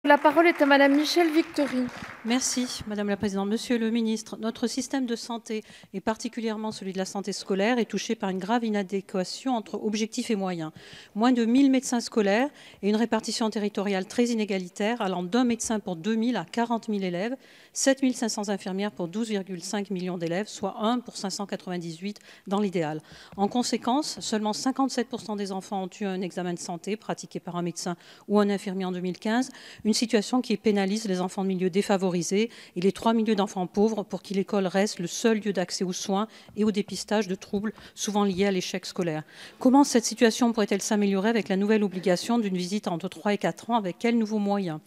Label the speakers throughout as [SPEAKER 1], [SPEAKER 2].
[SPEAKER 1] La parole est à Madame Michèle Victory.
[SPEAKER 2] Merci Madame la Présidente. Monsieur le Ministre, notre système de santé, et particulièrement celui de la santé scolaire, est touché par une grave inadéquation entre objectifs et moyens. Moins de 1000 médecins scolaires et une répartition territoriale très inégalitaire, allant d'un médecin pour 2000 à 40 000 élèves, 7500 infirmières pour 12,5 millions d'élèves, soit 1 pour 598 dans l'idéal. En conséquence, seulement 57% des enfants ont eu un examen de santé pratiqué par un médecin ou un infirmier en 2015, une situation qui pénalise les enfants de milieux défavorisés et les 3 millions d'enfants pauvres pour qui l'école reste le seul lieu d'accès aux soins et au dépistage de troubles souvent liés à l'échec scolaire. Comment cette situation pourrait-elle s'améliorer avec la nouvelle obligation d'une visite entre 3 et 4 ans? Avec quels nouveaux moyens?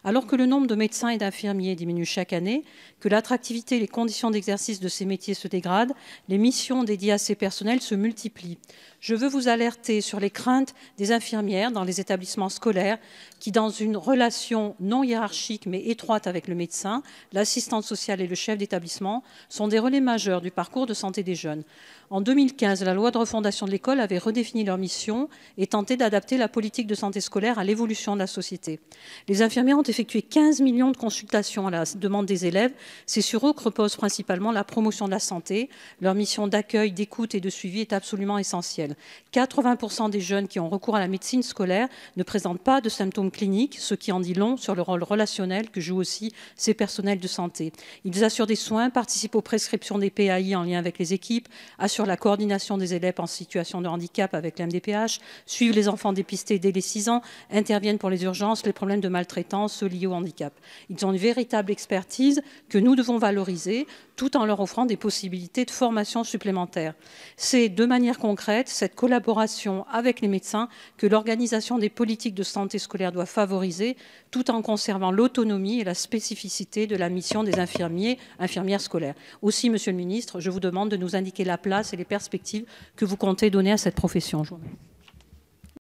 [SPEAKER 2] Alors que le nombre de médecins et d'infirmiers diminue chaque année, que l'attractivité et les conditions d'exercice de ces métiers se dégradent, les missions dédiées à ces personnels se multiplient. Je veux vous alerter sur les craintes des infirmières dans les établissements scolaires qui, dans une relation non hiérarchique mais étroite avec le médecin, l'assistante sociale et le chef d'établissement, sont des relais majeurs du parcours de santé des jeunes. En 2015, la loi de refondation de l'école avait redéfini leur mission et tenté d'adapter la politique de santé scolaire à l'évolution de la société. Les infirmières ont effectué 15 millions de consultations à la demande des élèves. C'est sur eux que repose principalement la promotion de la santé. Leur mission d'accueil, d'écoute et de suivi est absolument essentielle. 80% des jeunes qui ont recours à la médecine scolaire ne présentent pas de symptômes cliniques, ce qui en dit long sur le rôle relationnel que jouent aussi ces personnels de santé. Ils assurent des soins, participent aux prescriptions des PAI en lien avec les équipes, assurent la coordination des élèves en situation de handicap avec l'MDPH, suivent les enfants dépistés dès les 6 ans, interviennent pour les urgences, les problèmes de maltraitance, ceux liés au handicap. Ils ont une véritable expertise que nous devons valoriser tout en leur offrant des possibilités de formation supplémentaires. C'est de manière concrète cette collaboration avec les médecins que l'organisation des politiques de santé scolaire doit favoriser tout en conservant l'autonomie et la spécificité de la mission des infirmières scolaires. Aussi, Monsieur le Ministre, je vous demande de nous indiquer la place et les perspectives que vous comptez donner à cette profession. Je vous remercie.